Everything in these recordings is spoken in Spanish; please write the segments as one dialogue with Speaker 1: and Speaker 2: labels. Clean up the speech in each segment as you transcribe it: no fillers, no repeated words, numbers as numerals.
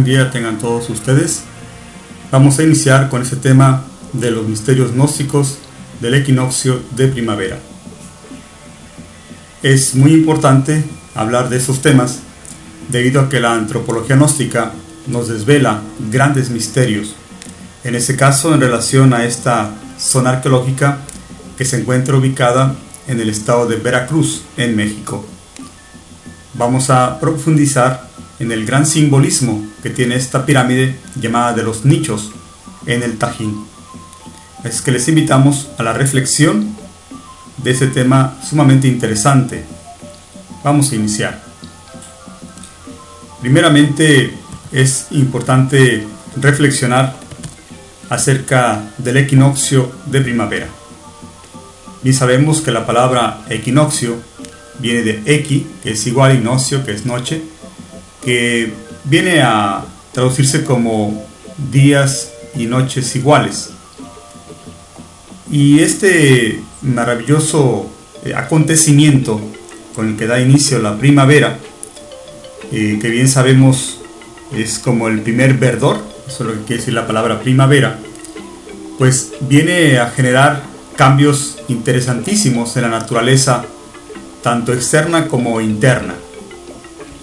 Speaker 1: Buen día tengan todos ustedes. Vamos a iniciar con este tema de los misterios gnósticos del equinoccio de primavera. Es muy importante hablar de esos temas debido a que la antropología gnóstica nos desvela grandes misterios. En este caso, en relación a esta zona arqueológica que se encuentra ubicada en el estado de Veracruz, en México. Vamos a profundizar en el gran simbolismo que tiene esta pirámide llamada de los nichos en el Tajín. Es que les invitamos a la reflexión de este tema sumamente interesante. Vamos a iniciar. Primeramente es importante reflexionar acerca del equinoccio de primavera. Bien sabemos que la palabra equinoccio viene de equi, que es igual, y nocio, que es noche, que viene a traducirse como días y noches iguales. Y este maravilloso acontecimiento con el que da inicio la primavera, que bien sabemos es como el primer verdor, eso es lo que quiere decir la palabra primavera, pues viene a generar cambios interesantísimos en la naturaleza, tanto externa como interna.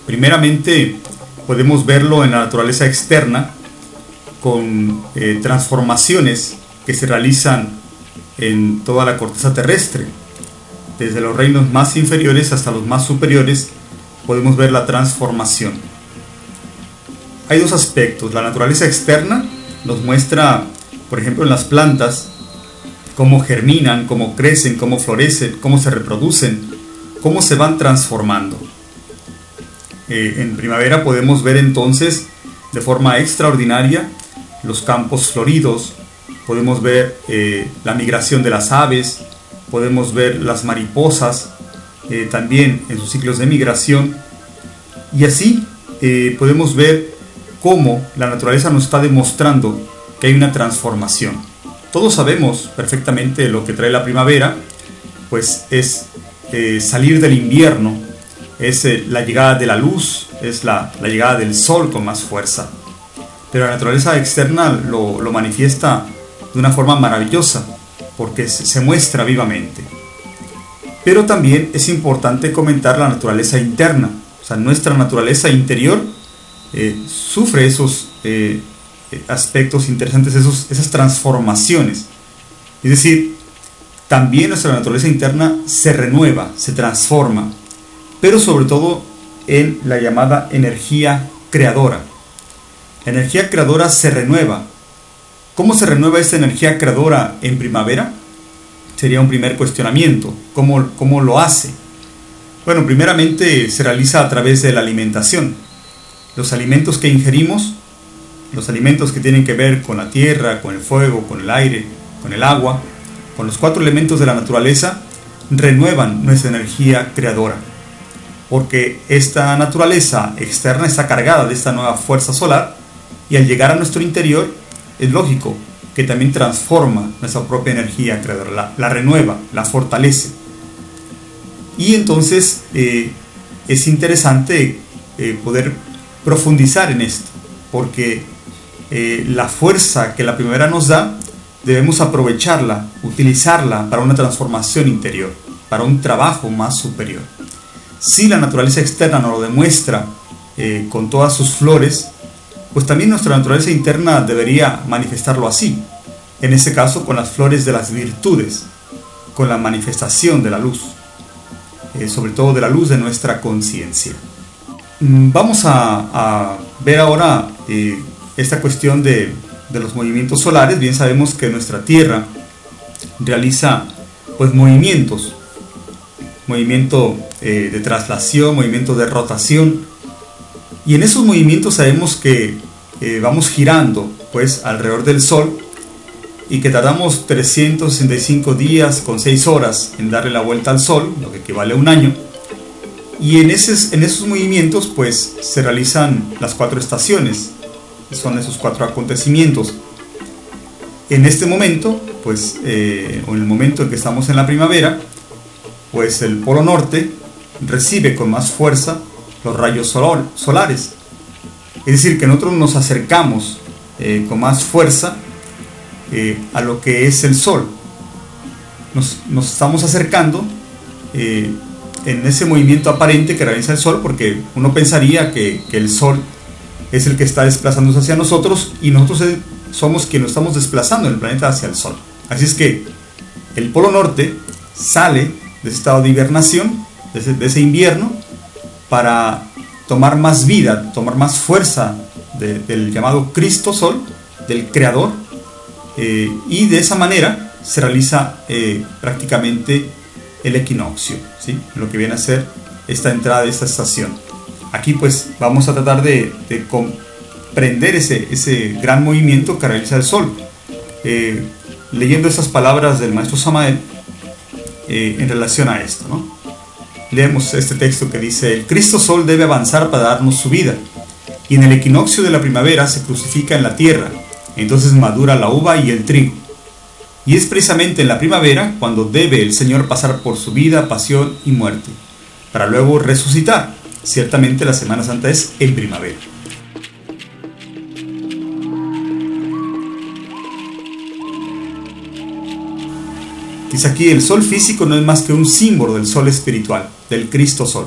Speaker 1: Primeramente podemos verlo en la naturaleza externa con transformaciones que se realizan en toda la corteza terrestre. Desde los reinos más inferiores hasta los más superiores podemos ver la transformación. Hay dos aspectos. La naturaleza externa nos muestra, por ejemplo, en las plantas, cómo germinan, cómo crecen, cómo florecen, cómo se reproducen, cómo se van transformando. En primavera podemos ver entonces de forma extraordinaria los campos floridos, podemos ver la migración de las aves, podemos ver las mariposas también en sus ciclos de migración, y así podemos ver cómo la naturaleza nos está demostrando que hay una transformación. Todos sabemos perfectamente lo que trae la primavera, pues es salir del invierno, es la llegada de la luz, es la llegada del sol con más fuerza. Pero la naturaleza externa lo manifiesta de una forma maravillosa, porque se muestra vivamente. Pero también es importante comentar la naturaleza interna. O sea, nuestra naturaleza interior sufre esos aspectos interesantes, esas transformaciones. Es decir, también nuestra naturaleza interna se renueva, se transforma, pero sobre todo en la llamada energía creadora. La energía creadora se renueva. ¿Cómo se renueva esta energía creadora en primavera? Sería un primer cuestionamiento. ¿Cómo lo hace? Bueno, primeramente se realiza a través de la alimentación. Los alimentos que ingerimos, los alimentos que tienen que ver con la tierra, con el fuego, con el aire, con el agua, con los 4 elementos de la naturaleza, renuevan nuestra energía creadora. Porque esta naturaleza externa está cargada de esta nueva fuerza solar, y al llegar a nuestro interior es lógico que también transforma nuestra propia energía creadora, la renueva, la fortalece. Y entonces es interesante poder profundizar en esto, porque la fuerza que la primavera nos da debemos aprovecharla, utilizarla para una transformación interior, para un trabajo más superior. Si la naturaleza externa nos lo demuestra con todas sus flores, pues también nuestra naturaleza interna debería manifestarlo así. En ese caso, con las flores de las virtudes, con la manifestación de la luz, sobre todo de la luz de nuestra conciencia. Vamos a ver ahora esta cuestión de los movimientos solares. Bien sabemos que nuestra Tierra realiza pues movimiento de traslación, movimiento de rotación, y en esos movimientos sabemos que vamos girando pues alrededor del Sol, y que tardamos 365 días con 6 horas en darle la vuelta al Sol, lo que equivale a un año. Y en esos movimientos pues se realizan las 4 estaciones, son esos 4 acontecimientos. En este momento, pues, o en el momento en que estamos en la primavera, pues el polo norte recibe con más fuerza los rayos solares. Es decir, que nosotros nos acercamos con más fuerza a lo que es el sol. Nos estamos acercando en ese movimiento aparente que realiza el sol, porque uno pensaría que el sol es el que está desplazándose hacia nosotros y nosotros somos quienes nos estamos desplazando en el planeta hacia el sol. Así es que el polo norte sale de ese estado de hibernación, de ese invierno, para tomar más vida, tomar más fuerza del llamado Cristo Sol, del Creador, y de esa manera se realiza prácticamente el equinoccio, ¿sí? Lo que viene a ser esta entrada de esta estación. Aquí pues vamos a tratar de comprender ese gran movimiento que realiza el Sol, leyendo esas palabras del maestro Samael en relación a esto, ¿no? Leemos este texto que dice: el Cristo Sol debe avanzar para darnos su vida, y en el equinoccio de la primavera se crucifica en la tierra, entonces madura la uva y el trigo. Y es precisamente en la primavera cuando debe el Señor pasar por su vida, pasión y muerte, para luego resucitar. Ciertamente la Semana Santa es en primavera. Dice aquí: el sol físico no es más que un símbolo del sol espiritual, del Cristo Sol.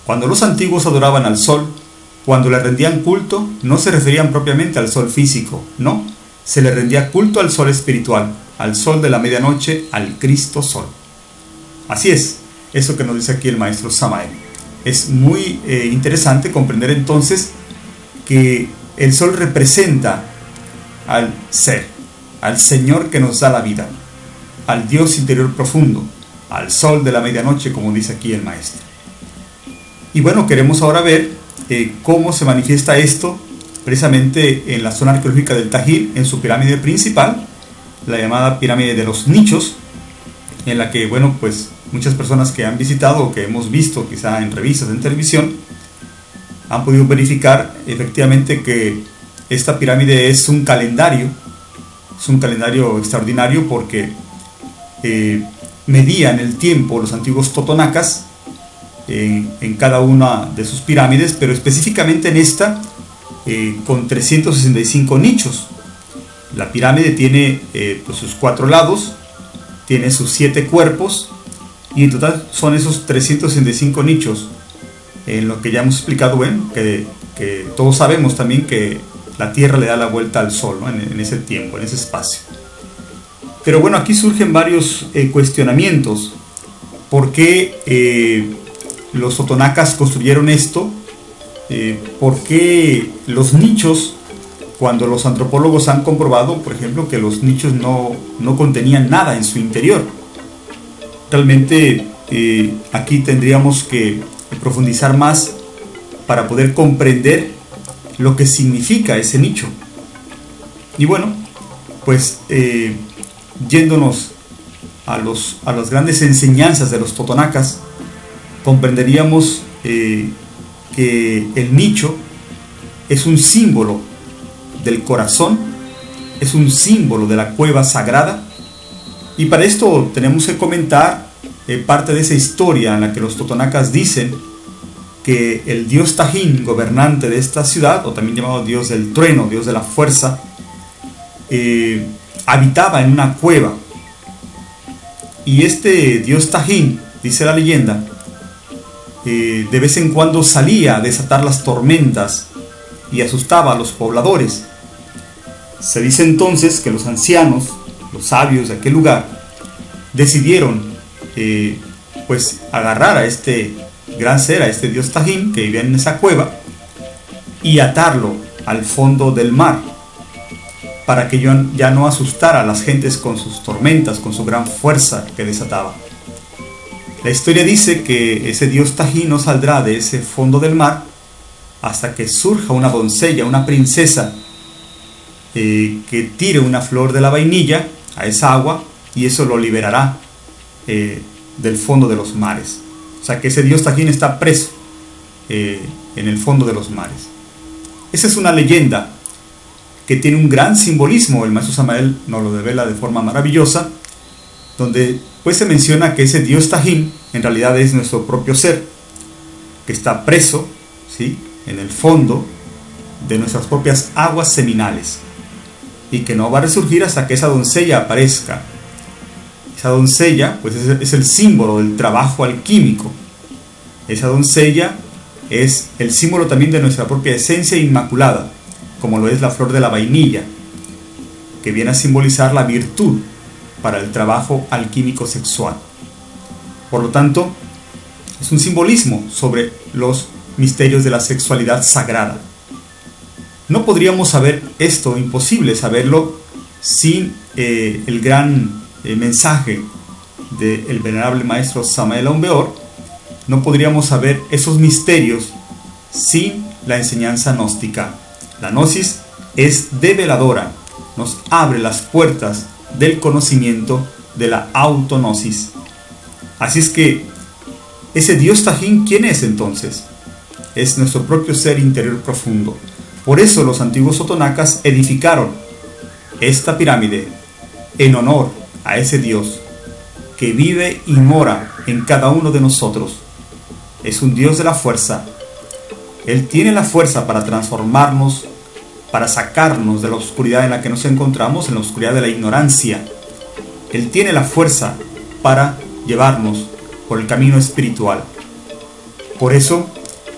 Speaker 1: Cuando los antiguos adoraban al sol, cuando le rendían culto, no se referían propiamente al sol físico, no, se le rendía culto al sol espiritual, al sol de la medianoche, al Cristo Sol. Así es, eso que nos dice aquí el maestro Samael. Es muy interesante comprender entonces que el sol representa al ser, al Señor que nos da la vida, al Dios interior profundo, al sol de la medianoche, como dice aquí el maestro. Y bueno, queremos ahora ver cómo se manifiesta esto precisamente en la zona arqueológica del Tajil, en su pirámide principal, la llamada pirámide de los nichos, en la que, bueno, pues muchas personas que han visitado o que hemos visto quizá en revistas, en televisión, han podido verificar efectivamente que esta pirámide es un calendario extraordinario, porque medían el tiempo los antiguos totonacas en cada una de sus pirámides, pero específicamente en esta con 365 nichos. La pirámide tiene pues sus 4 lados, tiene sus 7 cuerpos, y en total son esos 365 nichos, en lo que ya hemos explicado, bueno, que todos sabemos también que la Tierra le da la vuelta al Sol, ¿no? en ese tiempo, en ese espacio. Pero bueno, aquí surgen varios cuestionamientos. ¿Por qué los totonacas construyeron esto? ¿Por qué los nichos, cuando los antropólogos han comprobado, por ejemplo, que los nichos no contenían nada en su interior? Realmente aquí tendríamos que profundizar más para poder comprender lo que significa ese nicho. Y bueno, pues yéndonos a las grandes enseñanzas de los totonacas, comprenderíamos que el nicho es un símbolo del corazón, es un símbolo de la cueva sagrada. Y para esto tenemos que comentar parte de esa historia en la que los totonacas dicen que el dios Tajín, gobernante de esta ciudad, o también llamado dios del trueno, dios de la fuerza, habitaba en una cueva. Y este dios Tajín, dice la leyenda, de vez en cuando salía a desatar las tormentas y asustaba a los pobladores. Se dice entonces que los ancianos, los sabios de aquel lugar, decidieron pues agarrar a este gran ser, a este dios Tajín que vivía en esa cueva, y atarlo al fondo del mar, para que ya no asustara a las gentes con sus tormentas, con su gran fuerza que desataba. La historia dice que ese dios Tajín no saldrá de ese fondo del mar hasta que surja una doncella, una princesa, que tire una flor de la vainilla a esa agua, y eso lo liberará del fondo de los mares. O sea que ese dios Tajín está preso en el fondo de los mares. Esa es una leyenda que tiene un gran simbolismo. El maestro Samael nos lo devela de forma maravillosa, donde pues se menciona que ese dios Tajín en realidad es nuestro propio ser, que está preso, ¿sí?, en el fondo de nuestras propias aguas seminales, y que no va a resurgir hasta que esa doncella aparezca. Esa doncella pues es el símbolo del trabajo alquímico. Esa doncella es el símbolo también de nuestra propia esencia inmaculada, como lo es la flor de la vainilla, que viene a simbolizar la virtud para el trabajo alquímico sexual. Por lo tanto, es un simbolismo sobre los misterios de la sexualidad sagrada. No podríamos saber esto, imposible saberlo, sin el gran mensaje del venerable maestro Samael Aun Weor. No podríamos saber esos misterios sin la enseñanza gnóstica. La gnosis es develadora, nos abre las puertas del conocimiento de la autognosis. Así es que ese Dios Tajín, ¿quién es entonces? Es nuestro propio ser interior profundo. Por eso los antiguos totonacas edificaron esta pirámide en honor a ese Dios que vive y mora en cada uno de nosotros. Es un Dios de la fuerza. Él tiene la fuerza para transformarnos, para sacarnos de la oscuridad en la que nos encontramos, en la oscuridad de la ignorancia. Él tiene la fuerza para llevarnos por el camino espiritual. Por eso,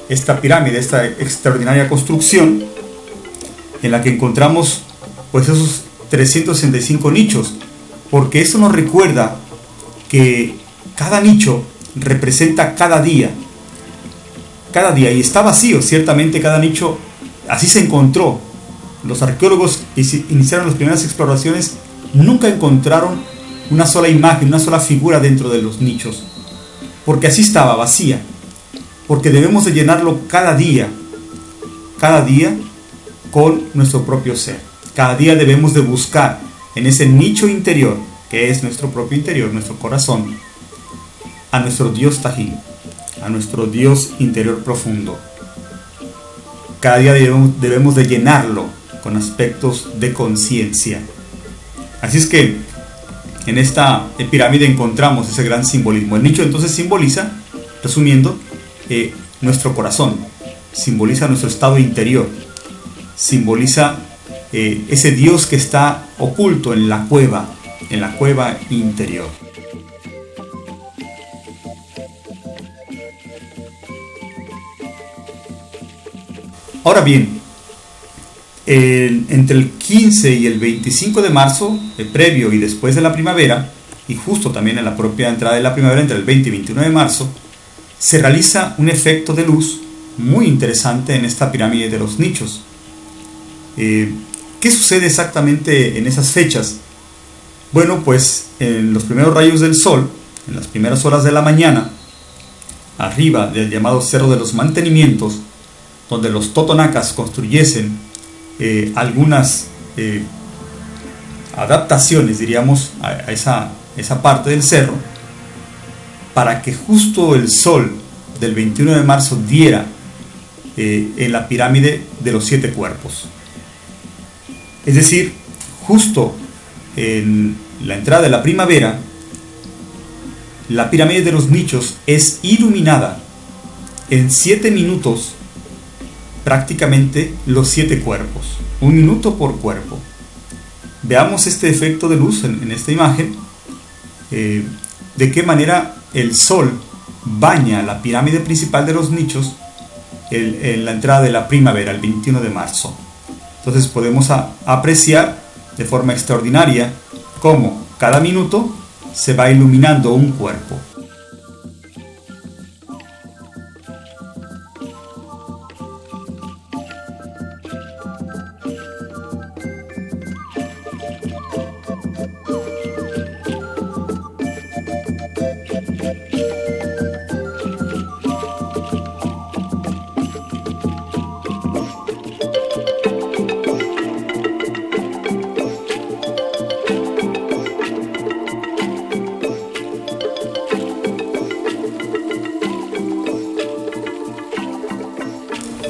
Speaker 1: esta pirámide, esta extraordinaria construcción, en la que encontramos pues esos 365 nichos, porque eso nos recuerda que cada nicho representa cada día, y está vacío. Ciertamente cada nicho así se encontró. Los arqueólogos iniciaron las primeras exploraciones, nunca encontraron una sola imagen, una sola figura dentro de los nichos, porque así estaba vacía, porque debemos de llenarlo cada día con nuestro propio ser. Cada día debemos de buscar en ese nicho interior, que es nuestro propio interior, nuestro corazón, a nuestro Dios Tajín, a nuestro Dios interior profundo. Cada día debemos de llenarlo con aspectos de conciencia. Así es que en esta pirámide encontramos ese gran simbolismo. El nicho entonces simboliza, resumiendo, nuestro corazón, simboliza nuestro estado interior, simboliza ese Dios que está oculto en la cueva interior. Ahora bien, entre el 15 y el 25 de marzo, previo y después de la primavera, y justo también en la propia entrada de la primavera, entre el 20 y 21 de marzo, se realiza un efecto de luz muy interesante en esta pirámide de los nichos. ¿Qué sucede exactamente en esas fechas? Bueno, pues en los primeros rayos del sol, en las primeras horas de la mañana, arriba del llamado Cerro de los Mantenimientos, donde los totonacas construyesen algunas adaptaciones, diríamos, a esa parte del cerro, para que justo el sol del 21 de marzo diera en la pirámide de los 7 cuerpos. Es decir, justo en la entrada de la primavera, la pirámide de los nichos es iluminada en 7 minutos, prácticamente los 7 cuerpos, 1 minuto por cuerpo. Veamos este efecto de luz en esta imagen, de qué manera el sol baña la pirámide principal de los nichos en la entrada de la primavera, el 21 de marzo. Entonces podemos apreciar de forma extraordinaria cómo cada minuto se va iluminando un cuerpo.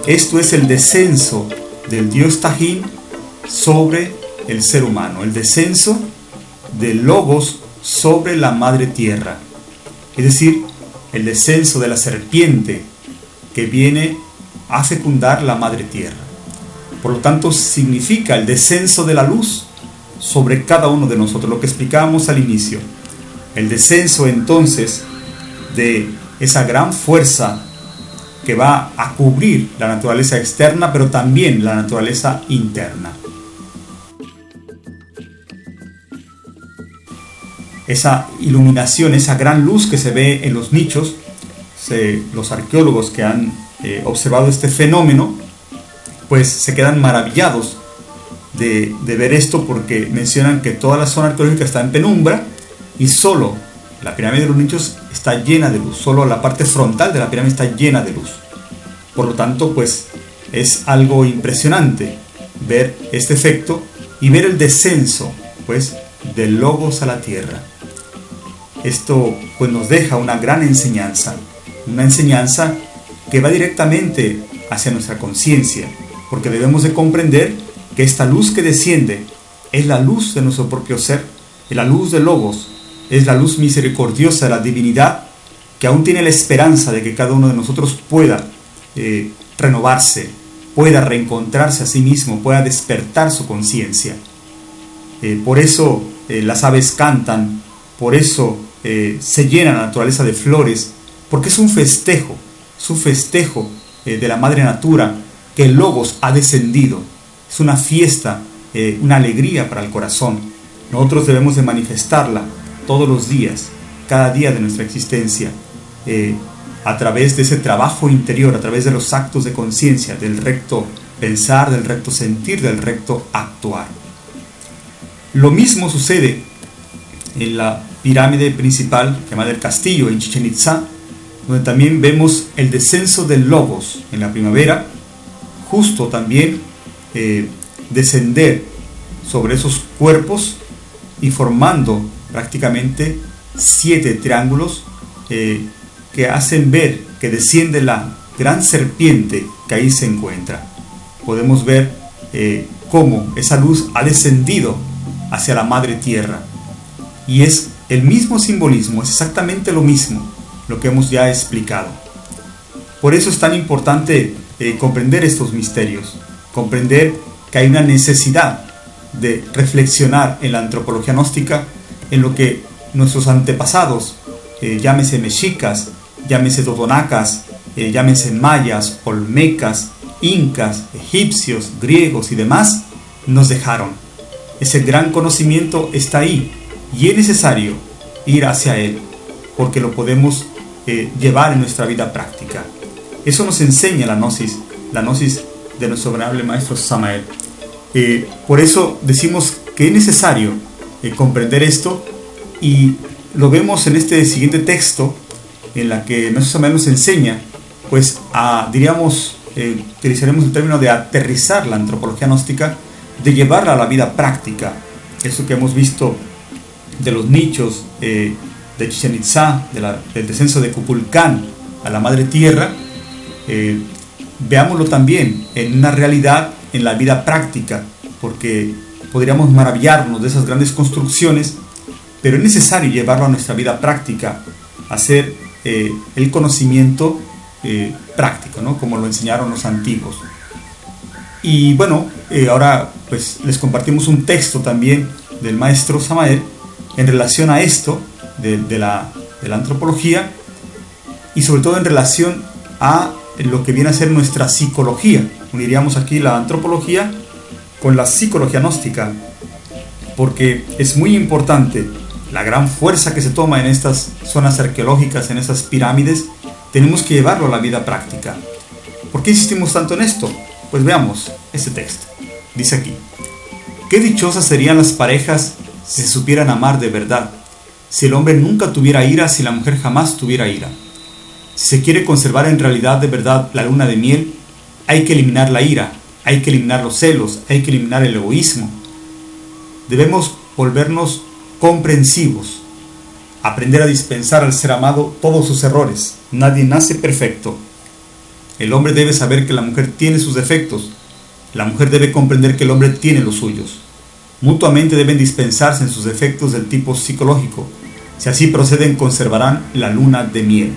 Speaker 1: Esto es el descenso del Dios Tajín sobre el ser humano, el descenso del Logos sobre la madre tierra, es decir, el descenso de la serpiente que viene a fecundar la madre tierra. Por lo tanto, significa el descenso de la luz sobre cada uno de nosotros, lo que explicábamos al inicio. El descenso entonces de esa gran fuerza que va a cubrir la naturaleza externa, pero también la naturaleza interna. Esa iluminación, esa gran luz que se ve en los nichos, los arqueólogos que han observado este fenómeno, pues se quedan maravillados de ver esto, porque mencionan que toda la zona arqueológica está en penumbra y solo la pirámide de los nichos está llena de luz, solo la parte frontal de la pirámide está llena de luz. Por lo tanto, pues es algo impresionante ver este efecto y ver el descenso, pues, del Logos a la tierra. Esto pues nos deja una gran enseñanza, una enseñanza que va directamente hacia nuestra conciencia, porque debemos de comprender que esta luz que desciende es la luz de nuestro propio ser, es la luz del Logos, es la luz misericordiosa de la divinidad, que aún tiene la esperanza de que cada uno de nosotros pueda renovarse, pueda reencontrarse a sí mismo, pueda despertar su conciencia. Por eso las aves cantan, por eso se llena la naturaleza de flores, porque es un festejo de la madre natura, que el Logos ha descendido. Es una fiesta, una alegría para el corazón. Nosotros debemos de manifestarla todos los días, cada día de nuestra existencia, a través de ese trabajo interior, a través de los actos de conciencia, del recto pensar, del recto sentir, del recto actuar. Lo mismo sucede en la pirámide principal llamada el Castillo en Chichén Itzá, donde también vemos el descenso del Logos en la primavera, justo también descender sobre esos cuerpos y formando prácticamente 7 triángulos que hacen ver que desciende la gran serpiente que ahí se encuentra. Podemos ver cómo esa luz ha descendido hacia la madre tierra, y es el mismo simbolismo, es exactamente lo mismo, lo que hemos ya explicado. Por eso es tan importante comprender estos misterios, comprender que hay una necesidad de reflexionar en la antropología gnóstica en lo que nuestros antepasados, llámese mexicas, llámese totonacas, llámese mayas, olmecas, incas, egipcios, griegos y demás, nos dejaron. Ese gran conocimiento está ahí y es necesario ir hacia él, porque lo podemos llevar en nuestra vida práctica. Eso nos enseña la gnosis de nuestro venerable maestro Samael. Por eso decimos que es necesario comprender esto, y lo vemos en este siguiente texto, en la que nuestro Samael nos enseña, pues utilizaremos el término de aterrizar la antropología gnóstica, de llevarla a la vida práctica. Eso que hemos visto de los nichos de Chichén Itzá, del descenso de Kukulcán a la madre tierra, veámoslo también en una realidad en la vida práctica, porque podríamos maravillarnos de esas grandes construcciones, pero es necesario llevarlo a nuestra vida práctica, hacer el conocimiento práctico, ¿no? Como lo enseñaron los antiguos. Y bueno, ahora pues les compartimos un texto también del maestro Samael en relación a esto de la antropología, y sobre todo en relación a lo que viene a ser nuestra psicología. Uniríamos aquí la antropología con la psicología gnóstica, porque es muy importante la gran fuerza que se toma en estas zonas arqueológicas, en estas pirámides. Tenemos que llevarlo a la vida práctica. ¿Por qué insistimos tanto en esto? Pues veamos este texto. Dice aquí: qué dichosas serían las parejas si se supieran amar de verdad, si el hombre nunca tuviera ira, si la mujer jamás tuviera ira. Si se quiere conservar en realidad de verdad la luna de miel, hay que eliminar la ira, hay que eliminar los celos, hay que eliminar el egoísmo. Debemos volvernos comprensivos, aprender a dispensar al ser amado todos sus errores. Nadie nace perfecto. El hombre debe saber que la mujer tiene sus defectos. La mujer debe comprender que el hombre tiene los suyos. Mutuamente deben dispensarse en sus defectos del tipo psicológico. Si así proceden, conservarán la luna de miel.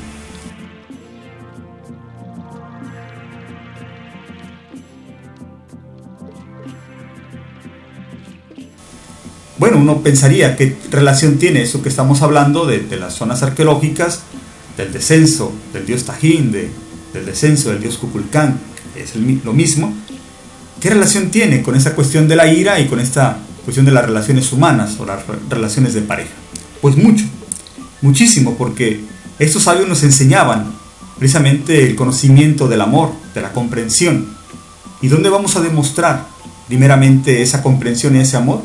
Speaker 1: Bueno, uno pensaría qué relación tiene eso que estamos hablando de las zonas arqueológicas, del descenso del dios Tajín, del descenso del dios Kukulcán, que es lo mismo. ¿Qué relación tiene con esa cuestión de la ira y con esta cuestión de las relaciones humanas o las relaciones de pareja? Pues mucho, muchísimo, porque estos sabios nos enseñaban precisamente el conocimiento del amor, de la comprensión. ¿Y dónde vamos a demostrar primeramente esa comprensión y ese amor?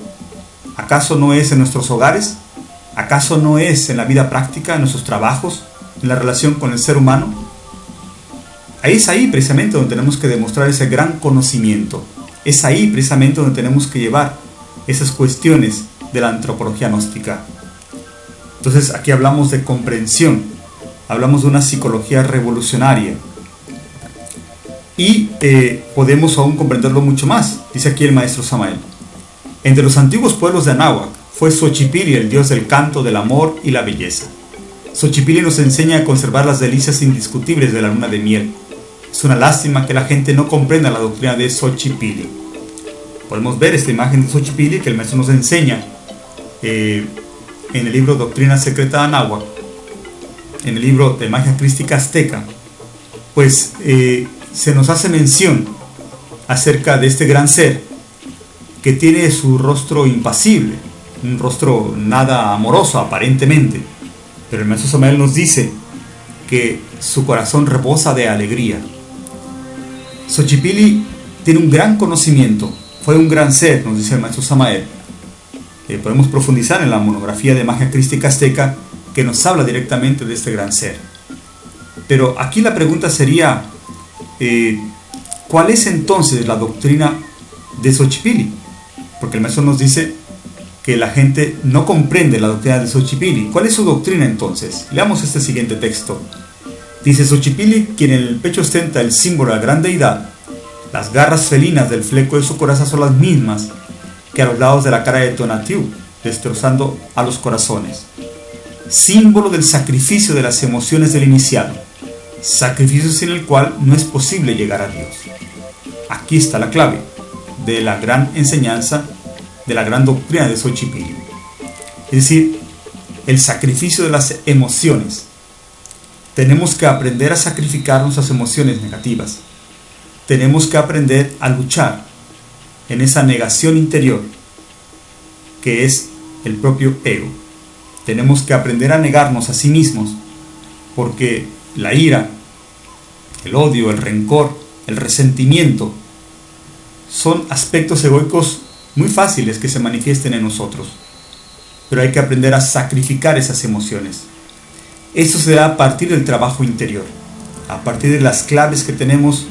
Speaker 1: ¿Acaso no es en nuestros hogares? ¿Acaso no es en la vida práctica, en nuestros trabajos, en la relación con el ser humano? Es ahí precisamente donde tenemos que demostrar ese gran conocimiento. Es ahí precisamente donde tenemos que llevar esas cuestiones de la antropología gnóstica. Entonces aquí hablamos de comprensión, hablamos de una psicología revolucionaria. Y podemos aún comprenderlo mucho más, dice aquí el maestro Samael. Entre los antiguos pueblos de Anáhuac fue Xochipilli el dios del canto, del amor y la belleza. Xochipilli nos enseña a conservar las delicias indiscutibles de la luna de miel. Es una lástima que la gente no comprenda la doctrina de Xochipilli. Podemos ver esta imagen de Xochipilli que el maestro nos enseña en el libro Doctrina Secreta de Anáhuac, en el libro de Magia Crística Azteca. Pues se nos hace mención acerca de este gran ser que tiene su rostro impasible, un rostro nada amoroso aparentemente, pero el maestro Samael nos dice que su corazón rebosa de alegría. Xochipilli tiene un gran conocimiento, fue un gran ser, nos dice el maestro Samael. Podemos profundizar en la monografía de Magia Crística Azteca que nos habla directamente de este gran ser. Pero aquí la pregunta sería, ¿cuál es entonces la doctrina de Xochipilli? Porque el maestro nos dice que la gente no comprende la doctrina de Xochipilli. ¿Cuál es su doctrina entonces? Leamos este siguiente texto. Dice: Xochipilli, quien en el pecho ostenta el símbolo de la gran deidad, las garras felinas del fleco de su coraza son las mismas que a los lados de la cara de Tonatiuh, destrozando a los corazones. Símbolo del sacrificio de las emociones del iniciado, sacrificio sin el cual no es posible llegar a Dios. Aquí está la clave de la gran enseñanza, de la gran doctrina de Xochipilli. Es decir, el sacrificio de las emociones. Tenemos que aprender a sacrificar nuestras emociones negativas. Tenemos que aprender a luchar en esa negación interior que es el propio ego. Tenemos que aprender a negarnos a sí mismos, porque la ira, el odio, el rencor, el resentimiento son aspectos egoicos muy fáciles que se manifiesten en nosotros, pero hay que aprender a sacrificar esas emociones. Eso se da a partir del trabajo interior, a partir de las claves que tenemos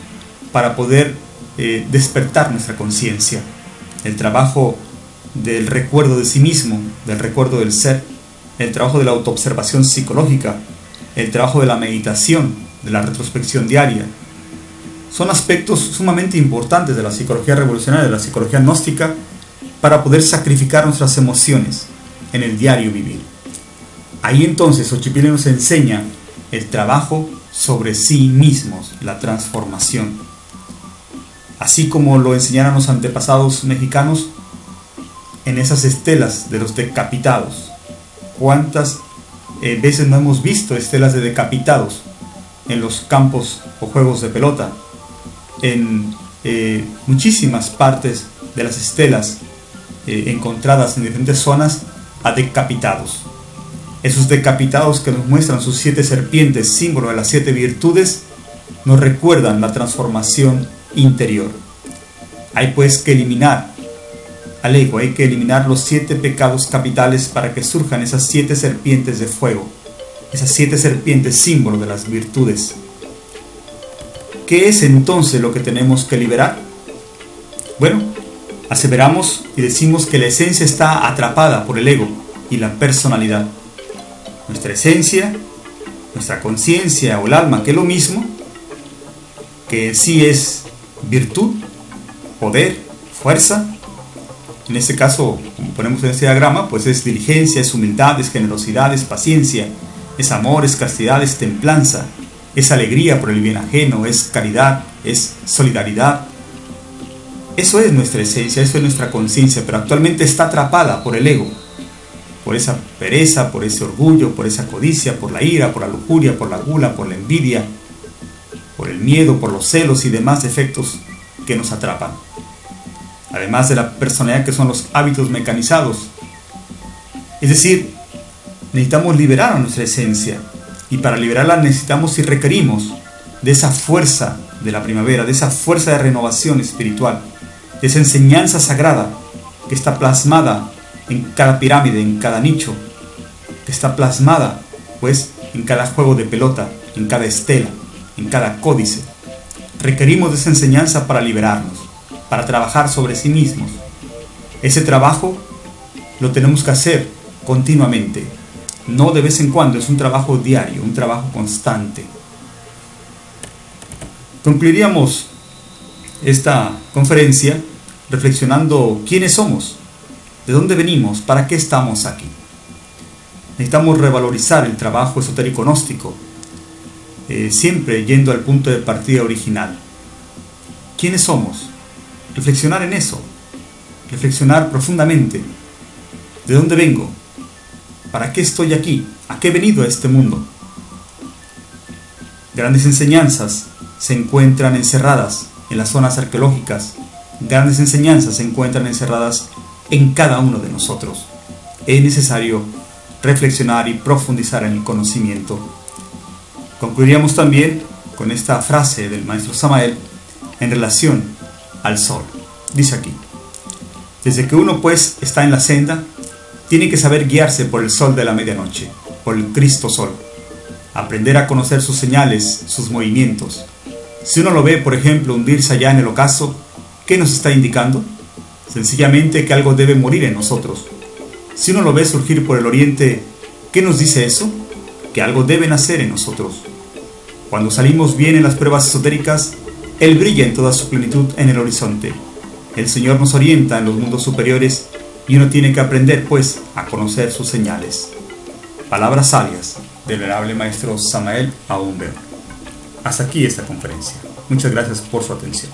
Speaker 1: para poder despertar nuestra conciencia, el trabajo del recuerdo de sí mismo, del recuerdo del ser, el trabajo de la autoobservación psicológica, el trabajo de la meditación, de la retrospección diaria. Son aspectos sumamente importantes de la psicología revolucionaria, de la psicología gnóstica, para poder sacrificar nuestras emociones en el diario vivir. Ahí entonces Xochipilli nos enseña el trabajo sobre sí mismos, la transformación. Así como lo enseñaron los antepasados mexicanos en esas estelas de los decapitados. ¿Cuántas veces no hemos visto estelas de decapitados en los campos o juegos de pelota? En muchísimas partes de las estelas encontradas en diferentes zonas a decapitados. Esos decapitados que nos muestran sus 7 serpientes, símbolo de las 7 virtudes, nos recuerdan la transformación interior. Hay pues que eliminar al ego, hay que eliminar los 7 pecados capitales para que surjan esas 7 serpientes de fuego, esas 7 serpientes símbolo de las virtudes. ¿Qué es entonces lo que tenemos que liberar? Bueno, aseveramos y decimos que la esencia está atrapada por el ego y la personalidad. Nuestra esencia, nuestra conciencia o el alma, que es lo mismo, que en sí es virtud, poder, fuerza. En este caso, como ponemos en este diagrama, pues es diligencia, es humildad, es generosidad, es paciencia, es amor, es castidad, es templanza, es alegría por el bien ajeno, es caridad, es solidaridad. Eso es nuestra esencia, eso es nuestra conciencia, pero actualmente está atrapada por el ego, por esa pereza, por ese orgullo, por esa codicia, por la ira, por la lujuria, por la gula, por la envidia, por el miedo, por los celos y demás defectos que nos atrapan. Además de la personalidad, que son los hábitos mecanizados. Es decir, necesitamos liberar a nuestra esencia, y para liberarla necesitamos y requerimos de esa fuerza de la primavera, de esa fuerza de renovación espiritual, de esa enseñanza sagrada que está plasmada en cada pirámide, en cada nicho, que está plasmada pues en cada juego de pelota, en cada estela, en cada códice. Requerimos de esa enseñanza para liberarnos, para trabajar sobre sí mismos. Ese trabajo lo tenemos que hacer continuamente, no de vez en cuando, es un trabajo diario, un trabajo constante. Concluiríamos esta conferencia reflexionando quiénes somos, de dónde venimos, para qué estamos aquí. Necesitamos revalorizar el trabajo esotérico gnóstico, siempre yendo al punto de partida original. ¿Quiénes somos? Reflexionar en eso, reflexionar profundamente. ¿De dónde vengo? ¿Para qué estoy aquí? ¿A qué he venido a este mundo? Grandes enseñanzas se encuentran encerradas en las zonas arqueológicas. Grandes enseñanzas se encuentran encerradas en cada uno de nosotros. Es necesario reflexionar y profundizar en el conocimiento. Concluiríamos también con esta frase del maestro Samael en relación al sol. Dice aquí: desde que uno pues está en la senda, tiene que saber guiarse por el sol de la medianoche, por el Cristo Sol. Aprender a conocer sus señales, sus movimientos. Si uno lo ve, por ejemplo, hundirse allá en el ocaso, ¿qué nos está indicando? Sencillamente que algo debe morir en nosotros. Si uno lo ve surgir por el oriente, ¿qué nos dice eso? Que algo debe nacer en nosotros. Cuando salimos bien en las pruebas esotéricas, Él brilla en toda su plenitud en el horizonte. El Señor nos orienta en los mundos superiores y uno tiene que aprender, pues, a conocer sus señales. Palabras sabias del venerable maestro Samael Aún Weor. Hasta aquí esta conferencia. Muchas gracias por su atención.